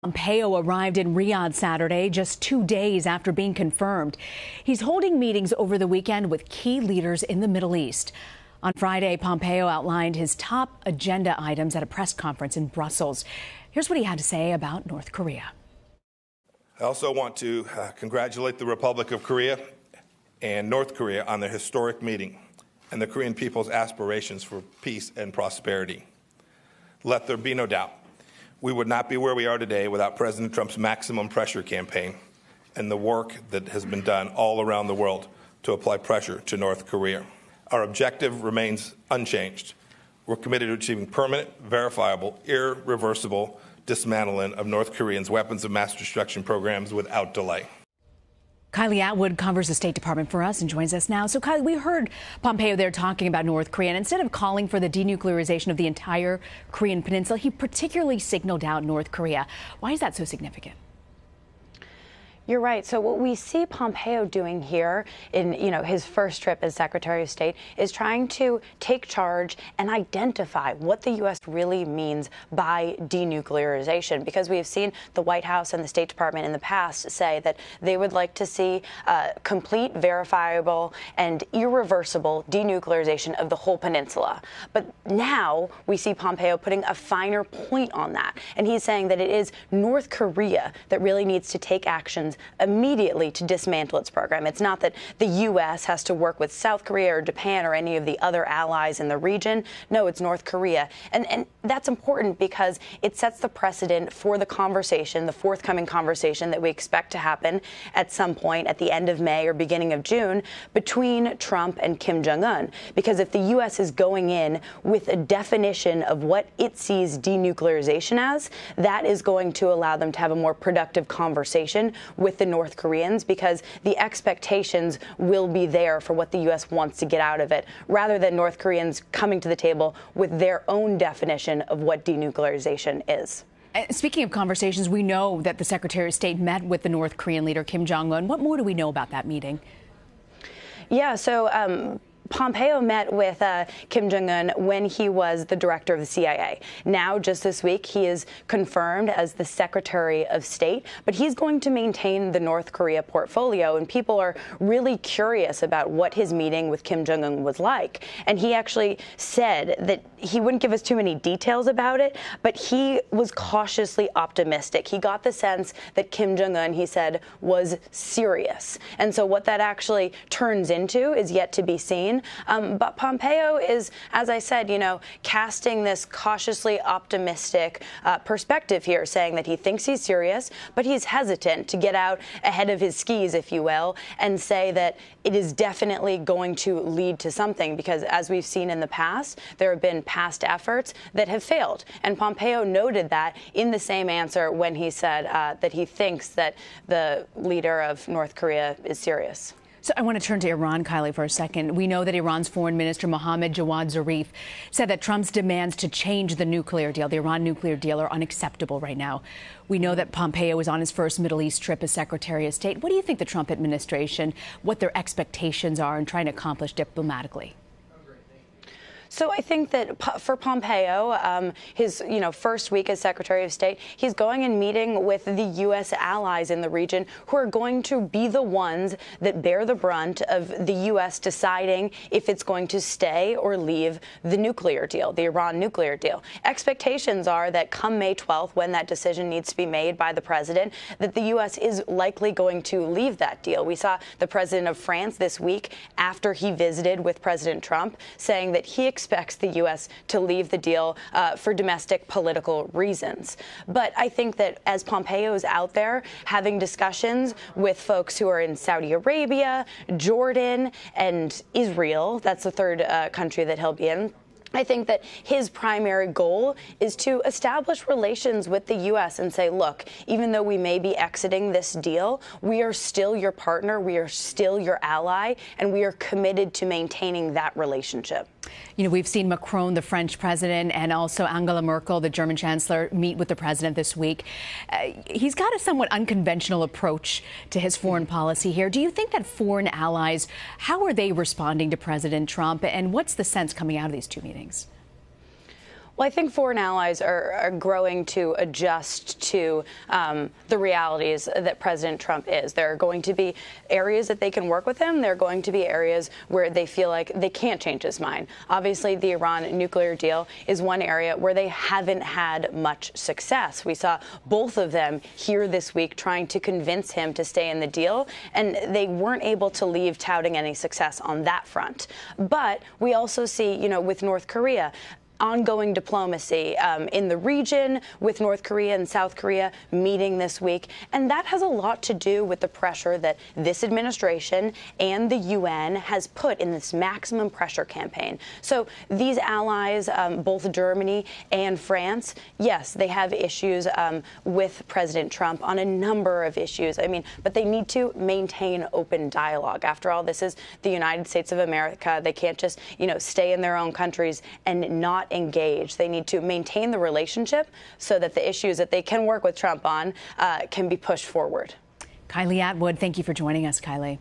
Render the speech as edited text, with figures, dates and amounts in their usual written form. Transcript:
Pompeo arrived in Riyadh Saturday, just 2 days after being confirmed. He's holding meetings over the weekend with key leaders in the Middle East. On Friday, Pompeo outlined his top agenda items at a press conference in Brussels. Here's what he had to say about North Korea. I also want to congratulate the Republic of Korea and North Korea on their historic meeting and the Korean people's aspirations for peace and prosperity. Let there be no doubt, we would not be where we are today without President Trump's maximum pressure campaign and the work that has been done all around the world to apply pressure to North Korea. Our objective remains unchanged. We're committed to achieving permanent, verifiable, irreversible dismantling of North Koreans' weapons of mass destruction programs without delay. Kylie Atwood covers the State Department for us and joins us now. So, Kylie, we heard Pompeo there talking about North Korea, and instead of calling for the denuclearization of the entire Korean peninsula, he particularly signaled out North Korea. Why is that so significant? You're right. So what we see Pompeo doing here in, his first trip as Secretary of State is trying to take charge and identify what the U.S. really means by denuclearization, because we have seen the White House and the State Department in the past say that they would like to see complete, verifiable, and irreversible denuclearization of the whole peninsula. But now we see Pompeo putting a finer point on that, and he's saying that it is North Korea that really needs to take actions immediately to dismantle its program. It's not that the U.S. has to work with South Korea or Japan or any of the other allies in the region. No, it's North Korea. And that's important because it sets the precedent for the conversation, the forthcoming conversation that we expect to happen at some point at the end of May or beginning of June between Trump and Kim Jong-un. Because if the U.S. is going in with a definition of what it sees denuclearization as, that is going to allow them to have a more productive conversation with the North Koreans, because the expectations will be there for what the U.S. wants to get out of it, rather than North Koreans coming to the table with their own definition of what denuclearization is. Speaking of conversations, we know that the Secretary of State met with the North Korean leader, Kim Jong-un. What more do we know about that meeting? Yeah, so Pompeo met with Kim Jong-un when he was the director of the CIA. Now, just this week, he is confirmed as the Secretary of State, but he's going to maintain the North Korea portfolio, and people are really curious about what his meeting with Kim Jong-un was like. And he actually said that he wouldn't give us too many details about it, but he was cautiously optimistic. He got the sense that Kim Jong-un, he said, was serious. And so what that actually turns into is yet to be seen. But Pompeo is, as I said, casting this cautiously optimistic perspective here, saying that he thinks he's serious, but he's hesitant to get out ahead of his skis, if you will, and say that it is definitely going to lead to something, because as we've seen in the past, there have been past efforts that have failed. And Pompeo noted that in the same answer when he said that he thinks that the leader of North Korea is serious. So I want to turn to Iran, Kylie, for a second. We know that Iran's Foreign Minister Mohammad Jawad Zarif said that Trump's demands to change the nuclear deal, the Iran nuclear deal, are unacceptable right now. We know that Pompeo is on his first Middle East trip as Secretary of State. What do you think the Trump administration, what their expectations are in trying to accomplish diplomatically? So I think that for Pompeo, his first week as Secretary of State, he's going and meeting with the U.S. allies in the region who are going to be the ones that bear the brunt of the U.S. deciding if it's going to stay or leave the nuclear deal, the Iran nuclear deal. Expectations are that come May 12th, when that decision needs to be made by the president, that the U.S. is likely going to leave that deal. We saw the president of France this week, after he visited with President Trump, saying that he expects the U.S. to leave the deal for domestic political reasons. But I think that as Pompeo is out there having discussions with folks who are in Saudi Arabia, Jordan, and Israel, that's the third country that he'll be in, I think that his primary goal is to establish relations with the U.S. and say, look, even though we may be exiting this deal, we are still your partner, we are still your ally, and we are committed to maintaining that relationship. We've seen Macron, the French president, and also Angela Merkel, the German chancellor, meet with the president this week. He's got a somewhat unconventional approach to his foreign policy here. Do you think that foreign allies, how are they responding to President Trump, and what's the sense coming out of these two meetings? Well, I think foreign allies are growing to adjust to the realities that President Trump is. There are going to be areas that they can work with him. There are going to be areas where they feel like they can't change his mind. Obviously, the Iran nuclear deal is one area where they haven't had much success. We saw both of them here this week trying to convince him to stay in the deal, and they weren't able to leave touting any success on that front. But we also see, with North Korea, ongoing diplomacy in the region, with North Korea and South Korea meeting this week. And that has a lot to do with the pressure that this administration and the UN has put in this maximum pressure campaign. So these allies, both Germany and France, yes, they have issues with President Trump on a number of issues. But they need to maintain open dialogue. After all, this is the United States of America. They can't just, stay in their own countries and not engage. They need to maintain the relationship so that the issues that they can work with Trump on can be pushed forward. Kylie Atwood, thank you for joining us, Kylie.